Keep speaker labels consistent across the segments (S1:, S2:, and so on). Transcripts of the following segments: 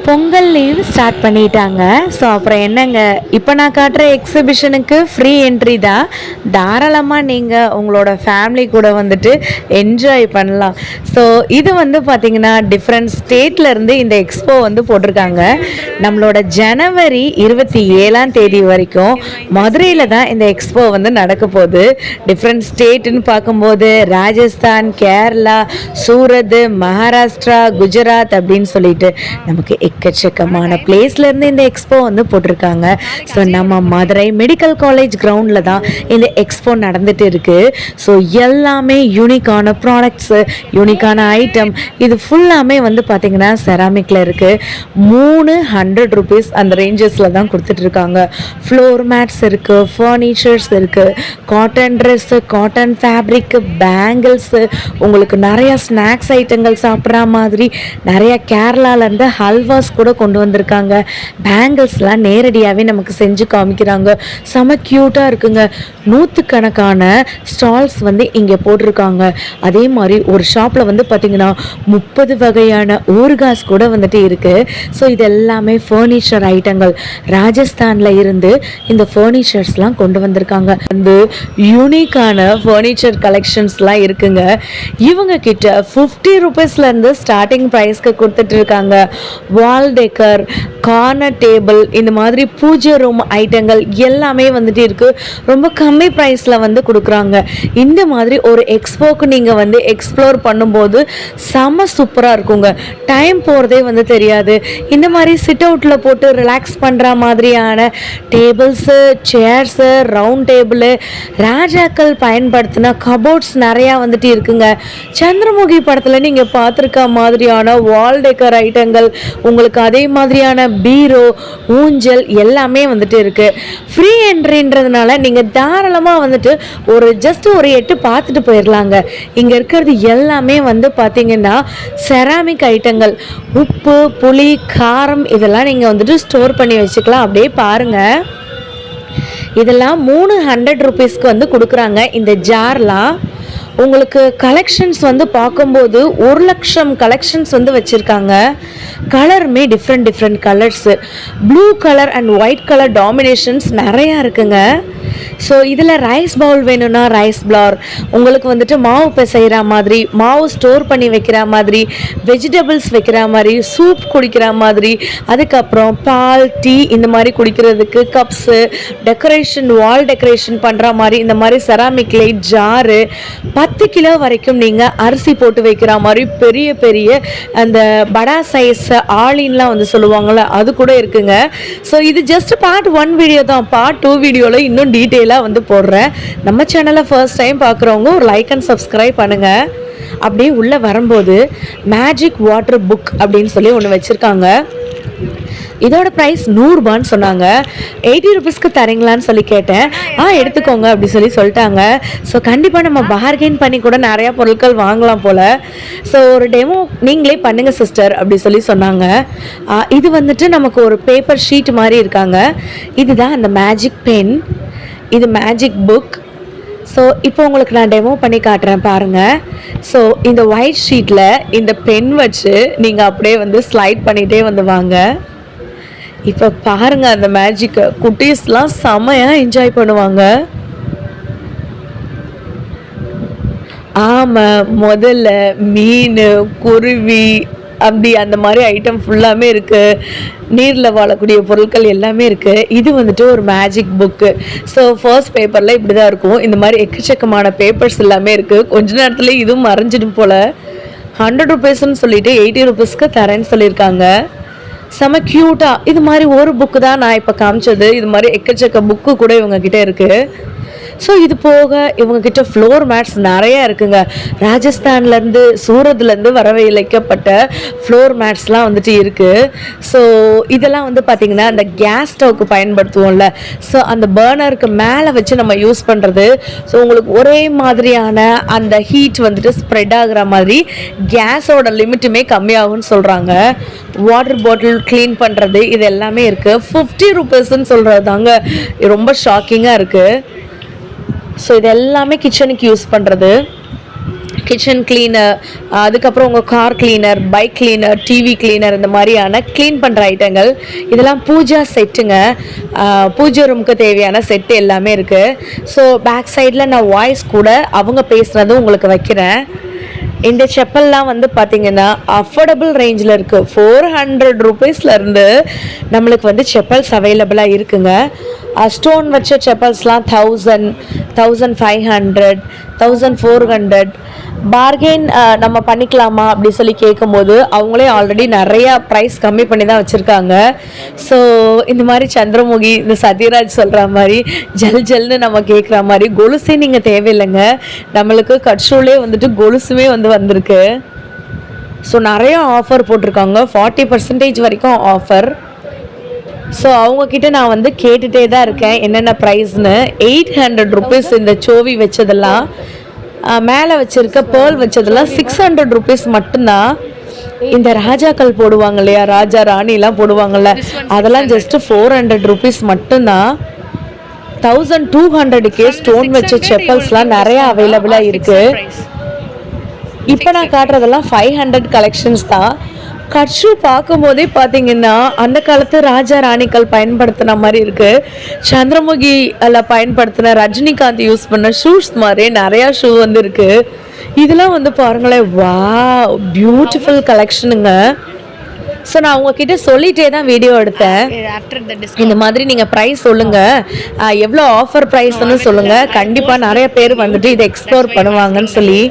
S1: Pongal leave start பண்ணிட்டாங்க. So அப்புறம் என்னங்க, இப்போ நான் காட்டுற எக்ஸிபிஷனுக்கு ஃப்ரீ என்ட்ரி தான். தாராளமாக நீங்கள் உங்களோட ஃபேமிலி கூட வந்துட்டு என்ஜாய் பண்ணலாம். ஸோ இது வந்து பார்த்திங்கன்னா டிஃப்ரெண்ட் ஸ்டேட்லேருந்து இந்த எக்ஸ்போ வந்து போட்டிருக்காங்க. நம்மளோட ஜனவரி 27 வரைக்கும் மதுரையில் தான் இந்த எக்ஸ்போ வந்து நடக்க போகுது. டிஃப்ரெண்ட் ஸ்டேட்டுன்னு பார்க்கும்போது ராஜஸ்தான், கேரளா, சூரத், மகாராஷ்டிரா, குஜராத் அப்படின்னு சொல்லிட்டு நமக்கு எக்கச்சக்கமான பிளேஸ்லேருந்து இந்த எக்ஸ்போ வந்து போட்டிருக்காங்க. ஸோ நம்ம மதுரை மெடிக்கல் காலேஜ் கிரவுண்டில் தான் இந்த எக்ஸ்போ நடந்துட்டு இருக்குது. ஸோ எல்லாமே யூனிக்கான ப்ராடக்ட்ஸு, யூனிக்கான ஐட்டம், இது ஃபுல்லாமே வந்து பார்த்திங்கன்னா செராமிக்கில் இருக்குது. 300 rupees அந்த ரேஞ்சஸில் தான் கொடுத்துட்ருக்காங்க. ஃப்ளோர் மேட்ஸ் இருக்குது, ஃபர்னிச்சர்ஸ் இருக்குது, cotton dress, cotton fabric, bangles, உங்களுக்கு நிறையா ஸ்நாக்ஸ் ஐட்டங்கள் சாப்பிட்ற மாதிரி நிறைய கேரளாலேருந்து ஹல்வாஸ் கூட கொண்டு வந்திருக்காங்க. பேங்கிள்ஸ்லாம் நேரடியாகவே நமக்கு செஞ்சு காமிக்கிறாங்க. செம க்யூட்டாக இருக்குங்க. நூற்றுக்கணக்கான ஸ்டால்ஸ் வந்து இங்கே போட்டிருக்காங்க. அதே மாதிரி ஒரு ஷாப்பில் வந்து பார்த்திங்கன்னா 30 வகையான ஊறுகாஸ் கூட வந்துட்டு இருக்குது. ஸோ இது எல்லாமே ஃபர்னிச்சர் ஐட்டங்கள். ராஜஸ்தானில் இருந்து இந்த ஃபர்னிச்சர்ஸ்லாம் கொண்டு வந்திருக்காங்க. வந்து யூனிக்கான ஃபர்னிச்சர் கலெக்ஷன்ஸ்லாம் இருக்குங்க. இவங்க கிட்ட 50 rupeesலேருந்து ஸ்டார்டிங் ப்ரைஸ்க்கு கொடுத்துட்டு இருக்காங்க. வால் டெக்கர், கார்னர் டேபிள், இந்த மாதிரி பூஜை ரூம் ஐட்டங்கள் எல்லாமே வந்துட்டு இருக்குது. ரொம்ப கம்மி ப்ரைஸில் வந்து கொடுக்குறாங்க. இந்த மாதிரி ஒரு எக்ஸ்போக்கு நீங்கள் வந்து எக்ஸ்ப்ளோர் பண்ணும்போது செம்ம சூப்பராக இருக்குங்க. டைம் போகிறதே வந்து தெரியாது. இந்த மாதிரி சிட் அவுட்டில் போட்டு ரிலாக்ஸ் பண்ணுற மாதிரியான டேபிள்ஸு, சேர்ஸு, ரவுண்ட் டேபிள், ராஜாக்கள் பயன்படுத்தின கபோர்ட்ஸ் நிறையா வந்துட்டு இருக்குங்க. சந்திரமுகி படத்தில் நீங்கள் பார்த்துருக்க மாதிரியான வால் டெக்கர் ஐட்டங்கள், உங்களுக்கு அதே மாதிரியான பீரோ, ஊஞ்சல் எல்லாமே வந்துட்டு இருக்குது. ஃப்ரீ என்ட்ரின்றதுனால நீங்கள் தாராளமாக வந்துட்டு ஜஸ்ட் ஒரு 8 பார்த்துட்டு போயிடலாங்க. இங்கே இருக்கிறது எல்லாமே வந்து பார்த்திங்கன்னா செராமிக் ஐட்டங்கள். உப்பு, புளி, காரம் இதெல்லாம் நீங்கள் வந்துட்டு ஸ்டோர் பண்ணி வச்சுக்கலாம். அப்படியே பாருங்கள், இதெல்லாம் 300 rupeesக்கு வந்து கொடுக்குறாங்க. இந்த ஜார்லாம் உங்களுக்கு கலெக்ஷன்ஸ் வந்து பார்க்கும்போது 1 லட்சம் கலெக்ஷன்ஸ் வந்து வச்சுருக்காங்க. கலருமே different colours, blue colour and white colour dominations நிறையா இருக்குங்க. ஸோ இதில் ரைஸ் பவுல் வேணும்னா ரைஸ் பவுல், உங்களுக்கு வந்துட்டு மாவு பிசைகிற மாதிரி, மாவு ஸ்டோர் பண்ணி வைக்கிற மாதிரி, வெஜிடபிள்ஸ் வைக்கிற மாதிரி, சூப் குடிக்கிற மாதிரி, அதுக்கப்புறம் பால், டீ இந்த மாதிரி குடிக்கிறதுக்கு கப்ஸு, டெக்கரேஷன், வால் டெக்கரேஷன் பண்ணுற மாதிரி இந்த மாதிரி செராமிக் லைட் ஜாரு, 10 கிலோ வரைக்கும் நீங்கள் அரிசி போட்டு வைக்கிற மாதிரி பெரிய பெரிய அந்த படா சைஸ் ஆளின்லாம் வந்து சொல்லுவாங்கள்ல, அது கூட இருக்குங்க. ஸோ இது ஜஸ்ட் பார்ட் 1 வீடியோ தான். பார்ட் 2 வீடியோவில் இன்னும் டீட்டெயிலாக வந்து போடுறேன். நம்ம சேனலை ஃபர்ஸ்ட் டைம் பார்க்குறவங்க ஒரு லைக் அண்ட் சப்ஸ்கிரைப் பண்ணுங்கள். அப்படியே உள்ளே வரும்போது மேஜிக் வாட்டர் புக் அப்படின்னு சொல்லி ஒன்று வச்சுருக்காங்க. இதோட ப்ரைஸ் 100 ரூபான்னு சொன்னாங்க. 80 rupeesக்கு தரீங்களான்னு சொல்லி கேட்டேன். எடுத்துக்கோங்க அப்படி சொல்லிட்டாங்க. ஸோ கண்டிப்பாக நம்ம பார்கெயின் பண்ணி கூட நிறையா பொருட்கள் வாங்கலாம் போல். ஸோ ஒரு டெமோ நீங்களே பண்ணுங்கள் சிஸ்டர் அப்படி சொன்னாங்க. இது வந்துட்டு நமக்கு ஒரு பேப்பர் ஷீட் மாதிரி இருக்காங்க. இதுதான் அந்த மேஜிக் பென், இது மேஜிக் புக். ஸோ இப்போ உங்களுக்கு நான் டெமோ பண்ணி காட்டுறேன் பாருங்கள். ஸோ இந்த ஒயிட் ஷீட்டில் இந்த பென் வச்சு நீங்கள் அப்படியே வந்து ஸ்லைட் பண்ணிகிட்டே வந்து வாங்க. இப்போ பாருங்கள் அந்த மேஜிக்கை குட்டீஸ்லாம் செமையாக என்ஜாய் பண்ணுவாங்க. ஆமாம், முதல்ல மீன், குருவி, அப்படி அந்த மாதிரி ஐட்டம் ஃபுல்லாமே இருக்குது. நீரில் வாழக்கூடிய பொருட்கள் எல்லாமே இருக்குது. இது வந்துட்டு ஒரு மேஜிக் புக்கு. ஸோ ஃபர்ஸ்ட் பேப்பரில் இப்படி தான் இருக்கும். இந்த மாதிரி எக்கச்சக்கமான பேப்பர்ஸ் எல்லாமே இருக்குது. கொஞ்ச நேரத்தில் இதுவும் மறைஞ்சிடும் போல். 100 rupeesன்னு சொல்லிட்டு 80 rupeesக்கு தரேன்னு சொல்லியிருக்காங்க. செம க்யூட்டாக இது மாதிரி ஒரு புக்கு தான் நான் இப்போ காமிச்சது. இது மாதிரி எக்கச்சக்க புக்கு கூட இவங்கக்கிட்ட இருக்குது. ஸோ இது போக இவங்கக்கிட்ட ஃப்ளோர் மேட்ஸ் நிறையா இருக்குங்க. ராஜஸ்தான்லேருந்து, சூரத்லேருந்து வரவழைக்கப்பட்ட ஃப்ளோர் மேட்ஸ்லாம் வந்துட்டு இருக்குது. ஸோ இதெல்லாம் வந்து பார்த்திங்கன்னா அந்த கேஸ் ஸ்டவ்க்கு பயன்படுத்துவோம்ல, ஸோ அந்த பர்னருக்கு மேலே வச்சு நம்ம யூஸ் பண்ணுறது. ஸோ உங்களுக்கு ஒரே மாதிரியான அந்த ஹீட் வந்துட்டு ஸ்ப்ரெட் ஆகுற மாதிரி கேஸோட லிமிட்டுமே கம்மியாகும்னு சொல்கிறாங்க. வாட்டர் பாட்டில் க்ளீன் பண்ணுறது இது எல்லாமே இருக்குது. 50 rupeesன்னு சொல்கிறது தாங்க ரொம்ப ஷாக்கிங்காக இருக்குது. ஸோ இது எல்லாமே கிச்சனுக்கு யூஸ் பண்ணுறது. கிச்சன் கிளீனர், அதுக்கப்புறம் உங்கள் car cleaner, bike cleaner, TV cleaner, இந்த மாதிரியான க்ளீன் பண்ணுற ஐட்டங்கள். இதெல்லாம் பூஜா செட்டுங்க. பூஜை ரூமுக்கு தேவையான செட்டு எல்லாமே இருக்குது. ஸோ பேக் சைடில் நான் வாய்ஸ் கூட அவங்க பேசுகிறதும் உங்களுக்கு வைக்கிறேன். இந்த செப்பல்லாம் வந்து பார்த்திங்கன்னா அஃபோர்டபுள் ரேஞ்சில் இருக்குது. 400 ரூபீஸ்லேருந்து நம்மளுக்கு வந்து செப்பல்ஸ் அவைலபிளாக இருக்குங்க. ஸ்டோன் வச்ச செப்பல்ஸ்லாம் 1000, 1500, 1400. பார்கெயின் நம்ம பண்ணிக்கலாமா அப்படி சொல்லி கேட்கும்போது அவங்களே ஆல்ரெடி நிறையா ப்ரைஸ் கம்மி பண்ணி தான் வச்சுருக்காங்க. ஸோ இந்த மாதிரி சந்திரமுகி, இந்த சத்யராஜ் சொல்கிற மாதிரி ஜல் ஜல்னு நம்ம கேட்குற மாதிரி கொலுசே நீங்கள் தேவையில்லைங்க. நம்மளுக்கு கட்ஷூலே வந்துட்டு கொலுசுமே வந்து வந்திருக்கு. ஸோ நிறையா ஆஃபர் போட்டிருக்காங்க, 40% வரைக்கும் ஆஃபர். ஸோ அவங்கக்கிட்ட நான் வந்து கேட்டுகிட்டே தான் இருக்கேன் என்னென்ன ப்ரைஸ்னு. 800 ரூபீஸ் இந்த சோவி வச்சதெல்லாம். மேலே வச்சுருக்க பேர்ல் வச்சதெல்லாம் 600 ரூபீஸ் மட்டும்தான். இந்த ராஜாக்கள் போடுவாங்க இல்லையா, ராஜா ராணிலாம் போடுவாங்கள்ல, அதெல்லாம் ஜஸ்ட்டு 400 ரூபீஸ் மட்டும்தான். 1200க்கே ஸ்டோன் வச்ச செப்பல்ஸ்லாம் நிறையா அவைலபிளாக இருக்குது. இப்போ நான் காட்டுறதெல்லாம் 500 கலெக்ஷன்ஸ் தான். கட்ஷூ பார்க்கும் போதே பார்த்தீங்கன்னா அந்த காலத்து ராஜா ராணிகள் பயன்படுத்தின மாதிரி இருக்குது. சந்திரமுகி அதில் பயன்படுத்தின, ரஜினிகாந்த் யூஸ் பண்ண ஷூஸ் மாதிரி நிறையா ஷூ வந்து இருக்குது. இதெல்லாம் வந்து பாருங்களேன், வா பியூட்டிஃபுல் கலெக்ஷனுங்க. ஸோ நான் உங்ககிட்ட சொல்லிகிட்டே தான் வீடியோ எடுத்தேன். இந்த மாதிரி நீங்கள் ப்ரைஸ் சொல்லுங்கள், எவ்வளோ ஆஃபர் ப்ரைஸ்ன்னு சொல்லுங்கள், கண்டிப்பாக நிறைய பேர் வந்துட்டு இதை எக்ஸ்ப்ளோர் பண்ணுவாங்கன்னு சொல்லி.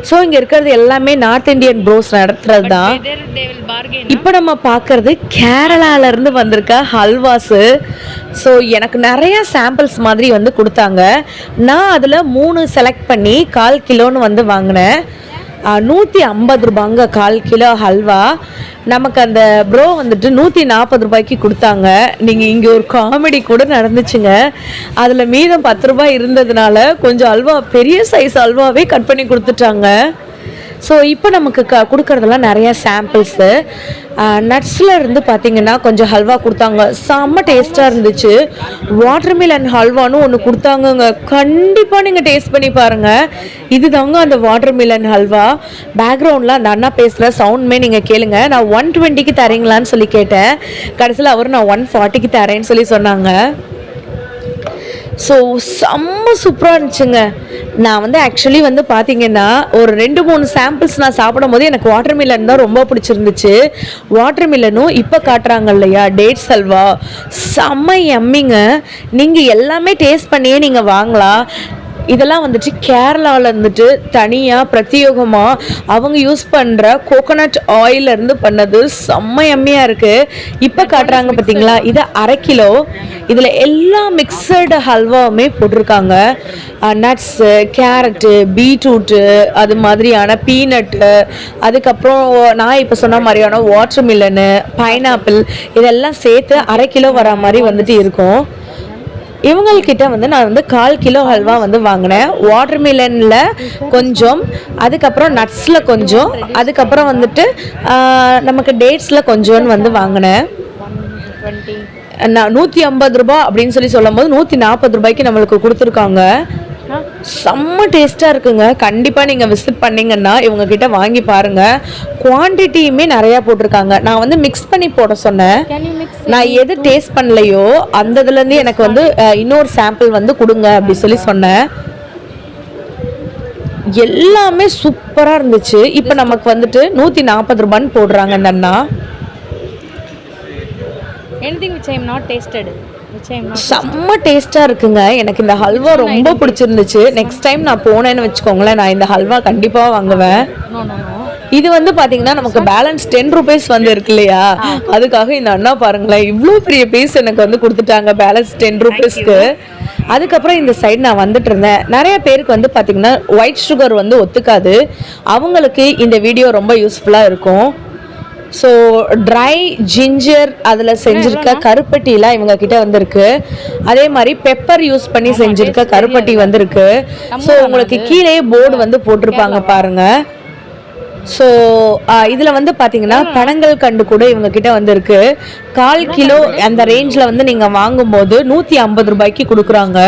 S1: ஸோ இங்கே இருக்கிறது எல்லாமே நார்த் இந்தியன் ப்ரோஸ் நடத்துறது தான். இப்போ நம்ம பார்க்குறது கேரளாவிலேருந்து வந்திருக்க ஹல்வாஸு. ஸோ எனக்கு நிறையா சாம்பிள்ஸ் மாதிரி வந்து கொடுத்தாங்க. நான் அதில் 3 செலக்ட் பண்ணி 1/4 கிலோன்னு வந்து வாங்கினேன். 150 ரூபாங்க 1/4 கிலோ ஹல்வா. நமக்கு அந்த ப்ரோ வந்துட்டு 140 ரூபாய்க்கு கொடுத்தாங்க. நீங்கள் இங்கே ஒரு காமெடி கூட நடந்துச்சுங்க. அதில் மீதம் 10 ரூபாய் இருந்ததுனால கொஞ்சம் அல்வா, பெரிய சைஸ் அல்வாவே கட் பண்ணி கொடுத்துட்டாங்க. ஸோ இப்போ நமக்கு கொடுக்குறதெல்லாம் நிறையா சாம்பிள்ஸு. நட்ஸில் இருந்து பார்த்திங்கன்னா கொஞ்சம் ஹல்வா கொடுத்தாங்க, செம்ம டேஸ்ட்டாக இருந்துச்சு. வாட்டர்மெலன் ஹல்வான்னு ஒன்று கொடுத்தாங்கங்க, கண்டிப்பாக நீங்கள் டேஸ்ட் பண்ணி பாருங்கள். இது தாங்க அந்த வாட்டர்மெலன் ஹல்வா. பேக்ரவுண்டில் அந்த அண்ணா பேசுகிற சவுண்டுமே நீங்கள் கேளுங்க. நான் 120க்கு தரீங்களான்னு சொல்லி கேட்டேன். கடைசியில் அவர் நான் 140க்கு தரேன்னு சொல்லி சொன்னாங்க. ஸோ செம்ம சூப்பராக இருந்துச்சுங்க. நான் வந்து ஆக்சுவலி வந்து பார்த்தீங்கன்னா ஒரு 2-3 சாம்பிள்ஸ் நான் சாப்பிடும் போது எனக்கு வாட்டர்மெலன் தான் ரொம்ப பிடிச்சிருந்துச்சு. வாட்டர்மெலனும் இப்போ காட்டுறாங்க இல்லையா டேட்ஸ் அல்வா, செம்ம எம்மிங்க. நீங்கள் எல்லாமே டேஸ்ட் பண்ணியே நீங்கள் வாங்கலாம். இதெல்லாம் வந்துட்டு கேரளாவில் இருந்துட்டு தனியாக பிரத்யேகமாக அவங்க யூஸ் பண்ணுற கோகோனட் ஆயிலிருந்து பண்ணது, செம்ம எம்மியாக இருக்குது. இப்போ காட்டுறாங்க பார்த்தீங்களா, இது 1/2 கிலோ. இதில் எல்லா மிக்சடு ஹல்வாவுமே போட்டிருக்காங்க. நட்ஸு, கேரட்டு, பீட்ரூட்டு, அது மாதிரியான பீனட்டு, அதுக்கப்புறம் நான் இப்போ சொன்ன மாதிரியான வாட்டர்மெலனு, பைனாப்பிள், இதெல்லாம் சேர்த்து 1/2 கிலோ வர மாதிரி வந்துட்டு இருக்கும். இவங்கக்கிட்ட வந்து நான் வந்து 1/4 கிலோ ஹல்வா வந்து வாங்கினேன். வாட்டர்மெலனில் கொஞ்சம், அதுக்கப்புறம் நட்ஸில் கொஞ்சம், அதுக்கப்புறம் வந்துட்டு நமக்கு டேட்ஸில் கொஞ்சோன்னு வந்து வாங்கினேன். 150 ரூபா அப்படின்னு சொல்லி சொல்லும் போது 140 ரூபாய்க்கு நம்மளுக்கு கொடுத்துருக்காங்க. செம்ம டேஸ்ட்டாக இருக்குங்க. கண்டிப்பாக நீங்கள் விசிட் பண்ணிங்கன்னா இவங்கக்கிட்ட வாங்கி பாருங்கள். குவான்டிட்டியுமே நிறையா போட்டிருக்காங்க. நான் வந்து மிக்ஸ் பண்ணி போட சொன்னேன். நான் எது டேஸ்ட் பண்ணலையோ அந்த இதுலேருந்து எனக்கு வந்து இன்னொரு சாம்பிள் வந்து கொடுங்க அப்படி சொல்லி சொன்னேன். எல்லாமே சூப்பராக இருந்துச்சு. இப்போ நமக்கு வந்துட்டு 140 ரூபான்னு போடுறாங்க இந்த அண்ணா.
S2: anything which I am not tasted,
S1: செம்ம டேஸ்ட்டாக இருக்குங்க. எனக்கு இந்த ஹல்வா ரொம்ப பிடிச்சிருந்துச்சு. நெக்ஸ்ட் டைம் நான் போனேன்னு வச்சுக்கோங்களேன், நான் இந்த ஹல்வா கண்டிப்பாக வாங்குவேன். இது வந்து பார்த்தீங்கன்னா நமக்கு பேலன்ஸ் 10 ரூபீஸ் வந்து இருக்கு இல்லையா, அதுக்காக இந்த அண்ணா பாருங்களேன் இவ்வளோ பெரிய பீஸ் எனக்கு வந்து கொடுத்துட்டாங்க பேலன்ஸ் 10 ரூபீஸ்க்கு. அதுக்கப்புறம் இந்த சைடு நான் வந்துட்டு இருந்தேன். நிறைய பேருக்கு வந்து பார்த்தீங்கன்னா ஒயிட் சுகர் வந்து ஒத்துக்காது, அவங்களுக்கு இந்த வீடியோ ரொம்ப யூஸ்ஃபுல்லாக இருக்கும். ஸோ ட்ரை ஜிஞ்சர் அதில் செஞ்சுருக்க கருப்பட்டிலாம் இவங்க கிட்ட வந்திருக்கு. அதே மாதிரி பெப்பர் யூஸ் பண்ணி செஞ்சுருக்க கருப்பட்டி வந்திருக்கு. ஸோ உங்களுக்கு கீழே போர்டு வந்து போட்டிருப்பாங்க பாருங்கள். ஸோ இதில் வந்து பார்த்தீங்கன்னா பனங்கள் கண்டு கூட இவங்க கிட்ட வந்திருக்கு. 1/4 கிலோ அந்த ரேஞ்சில் வந்து நீங்கள் வாங்கும்போது 150 ரூபாய்க்கு கொடுக்குறாங்க.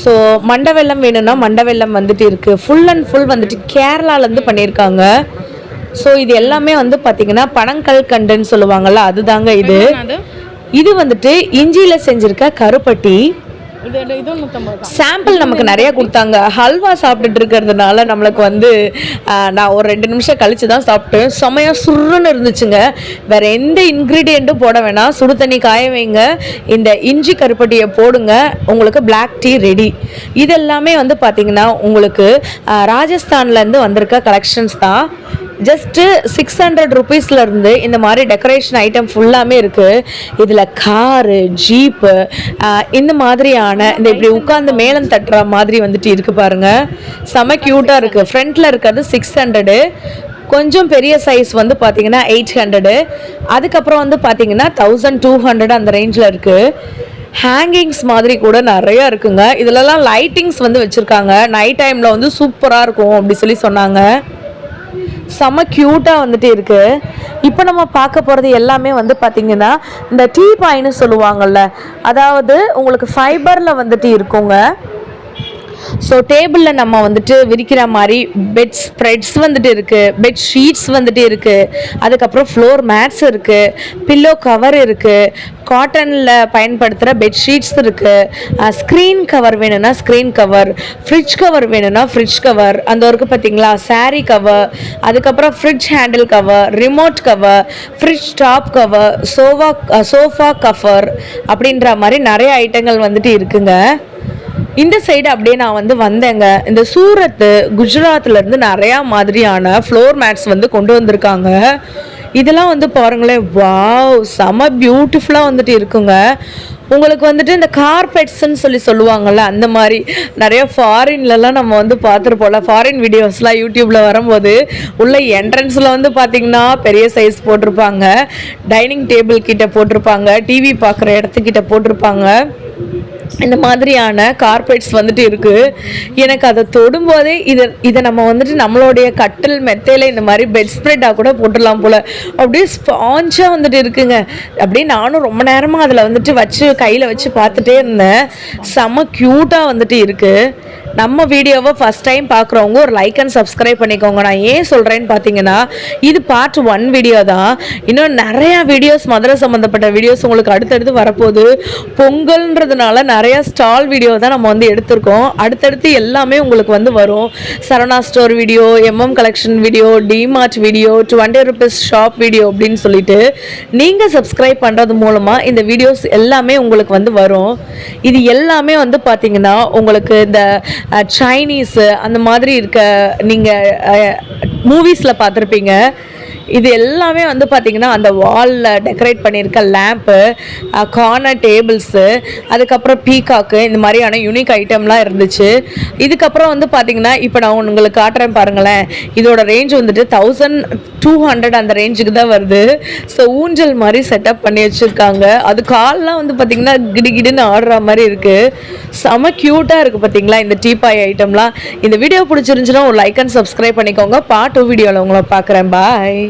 S1: ஸோ மண்டை வெல்லம் வேணும்னா மண்டை வெல்லம் வந்துட்டு இருக்குது. ஃபுல் அண்ட் ஃபுல் வந்துட்டு கேரளாலேருந்து பண்ணியிருக்காங்க. ஸோ இது எல்லாமே வந்து பார்த்தீங்கன்னா பனங்கல் கண்டுன்னு சொல்லுவாங்கள்ல, அதுதாங்க இது. இது வந்துட்டு இஞ்சியில் செஞ்சுருக்க கருப்பட்டி. சாம்பிள் நமக்கு நிறைய கொடுத்தாங்க. ஹல்வா சாப்பிட்டுட்டு இருக்கிறதுனால நம்மளுக்கு வந்து நான் ஒரு 2 நிமிஷம் கழிச்சு தான் சாப்பிட்டேன். செமையா சுருன்னு இருந்துச்சுங்க. வேற எந்த இன்க்ரீடியண்ட்டும் போட வேணாம், சுடு தண்ணி காய வைங்க, இந்த இஞ்சி கருப்பட்டியை போடுங்க, உங்களுக்கு பிளாக் டீ ரெடி. இதெல்லாமே வந்து பார்த்தீங்கன்னா உங்களுக்கு ராஜஸ்தான்லேருந்து வந்திருக்க கலெக்ஷன்ஸ் தான். ஜஸ்ட்டு 600 ருபீஸ்லேருந்து இந்த மாதிரி டெக்கரேஷன் ஐட்டம் ஃபுல்லாமே இருக்குது. இதில் காரு, ஜீப்பு, இந்த மாதிரியான இந்த இப்படி உட்காந்து மேளம் தட்டுற மாதிரி வந்துட்டு இருக்குது பாருங்கள். செம க்யூட்டாக இருக்குது. ஃப்ரண்ட்டில் இருக்கிறது 600, கொஞ்சம் பெரிய சைஸ் வந்து பார்த்தீங்கன்னா 800, அதுக்கப்புறம் வந்து பார்த்தீங்கன்னா 1200 அந்த ரேஞ்சில் இருக்குது. ஹேங்கிங்ஸ் மாதிரி கூட நிறையா இருக்குங்க. இதிலலாம் லைட்டிங்ஸ் வந்து வச்சுருக்காங்க. நைட் டைமில் வந்து சூப்பராக இருக்கும் அப்படி சொல்லி சொன்னாங்க. செம்ம க்யூட்டாக வந்துட்டு இருக்குது. இப்போ நம்ம பார்க்க போகிறது எல்லாமே வந்து பார்த்திங்கன்னா இந்த டீ பாயின்னு சொல்லுவாங்கள்ல, அதாவது உங்களுக்கு ஃபைபரில் வந்துட்டு இருக்குங்க. ஸோ டேபிளில் நம்ம வந்துட்டு விரிக்கிற மாதிரி பெட் ஸ்ப்ரெட்ஸ் வந்துட்டு இருக்குது, பெட் ஷீட்ஸ் வந்துட்டு இருக்குது, அதுக்கப்புறம் ஃப்ளோர் மேட்ஸ் இருக்குது, பில்லோ கவர் இருக்குது, காட்டனில் பயன்படுத்துகிற பெட்ஷீட்ஸ் இருக்குது, ஸ்க்ரீன் கவர் வேணும்னா ஸ்க்ரீன் கவர், ஃப்ரிட்ஜ் கவர் வேணும்னா ஃப்ரிட்ஜ் கவர், அந்த இருக்குது பார்த்தீங்களா, சாரீ கவர், அதுக்கப்புறம் fridge handle cover, remote cover, fridge top cover, sofa cover அப்படின்ற மாதிரி நிறைய ஐட்டங்கள் வந்துட்டு இருக்குங்க. இந்த சைடு அப்படியே நான் வந்து வந்தேங்க. இந்த சூரத்து குஜராத்லேருந்து நிறையா மாதிரியான ஃப்ளோர் மேட்ஸ் வந்து கொண்டு வந்திருக்காங்க. இதெல்லாம் வந்து பாருங்களேன், வாவ், செம பியூட்டிஃபுல்லாக வந்துட்டு இருக்குங்க. உங்களுக்கு வந்துட்டு இந்த கார்பெட்ஸ்ன்னு சொல்லுவாங்கள்ல, அந்த மாதிரி நிறைய ஃபாரின்லலாம் நம்ம வந்து பார்த்துருப்போம்ல, ஃபாரின் வீடியோஸ்லாம் யூடியூப்பில் வரும்போது உள்ள என்ட்ரன்ஸில் வந்து பார்த்திங்கன்னா பெரிய சைஸ் போட்டிருப்பாங்க, டைனிங் டேபிள் கிட்ட போட்டிருப்பாங்க, டிவி பார்க்குற இடத்துக்கிட்ட போட்டிருப்பாங்க. இந்த மாதிரியான கார்பெட்ஸ் வந்துட்டு இருக்குது. எனக்கு அதை தொடும்போதே இதை நம்ம வந்துட்டு நம்மளுடைய கட்டில் மெத்தையில் இந்த மாதிரி பெட் ஸ்ப்ரெட்டாக கூட போட்டுடலாம் போல், அப்படியே ஸ்பாஞ்சாக வந்துட்டு இருக்குங்க. அப்படியே நானும் ரொம்ப நேரமாக அதில் வந்துட்டு வச்சு கையில் வச்சு பார்த்துட்டே இருந்தேன். செம்ம க்யூட்டாக வந்துட்டு இருக்குது. நம்ம வீடியோவை ஃபஸ்ட் டைம் பார்க்குறவங்க ஒரு லைக் அண்ட் சப்ஸ்கிரைப் பண்ணிக்கோங்க. நான் ஏன் சொல்கிறேன்னு பார்த்தீங்கன்னா, இது பார்ட் 1 வீடியோ தான். இன்னும் நிறையா வீடியோஸ், மதுரை சம்மந்தப்பட்ட வீடியோஸ் உங்களுக்கு அடுத்தடுத்து வரப்போகுது. பொங்கல்ன்றதுனால நிறையா ஸ்டால் வீடியோ தான் நம்ம வந்து எடுத்திருக்கோம். அடுத்தடுத்து எல்லாமே உங்களுக்கு வந்து வரும். Saravana store video, MM collection video, DMart video, 20 rupees shop video அப்படின்னு சொல்லிட்டு நீங்கள் சப்ஸ்கிரைப் பண்ணுறது மூலமாக இந்த வீடியோஸ் எல்லாமே உங்களுக்கு வந்து வரும். இது எல்லாமே வந்து பார்த்தீங்கன்னா உங்களுக்கு இந்த சைனீஸு அந்த மாதிரி இருக்க நீங்கள் மூவிஸில் பார்த்துருப்பீங்க. இது எல்லாமே வந்து பார்த்திங்கன்னா அந்த வாலில் டெக்கரேட் பண்ணியிருக்க லேம்ப்பு, கார்னர் டேபிள்ஸு, அதுக்கப்புறம் பீகாக்கு, இந்த மாதிரியான யூனிக் ஐட்டம்லாம் இருந்துச்சு. இதுக்கப்புறம் வந்து பார்த்திங்கன்னா இப்போ நான் உங்களுக்கு காட்டுறேன் பாருங்களேன். இதோட ரேஞ்ச் வந்துட்டு 1200 அந்த ரேஞ்சுக்கு தான் வருது. ஸோ ஊஞ்சல் மாதிரி செட்டப் பண்ணி வச்சுருக்காங்க. அது கால்லாம் வந்து பார்த்திங்கன்னா கிடுகிடுன்னு ஆடுற மாதிரி இருக்குது. செம க்யூட்டாக இருக்குது பார்த்திங்களா இந்த டீபாய் ஐட்டம்லாம். இந்த வீடியோ பிடிச்சிருந்துச்சுன்னா ஒரு லைக் அண்ட் சப்ஸ்கிரைப் பண்ணிக்கோங்க. பார்ட் 2 வீடியோவில் உங்களை பார்க்குறேன். பாய்.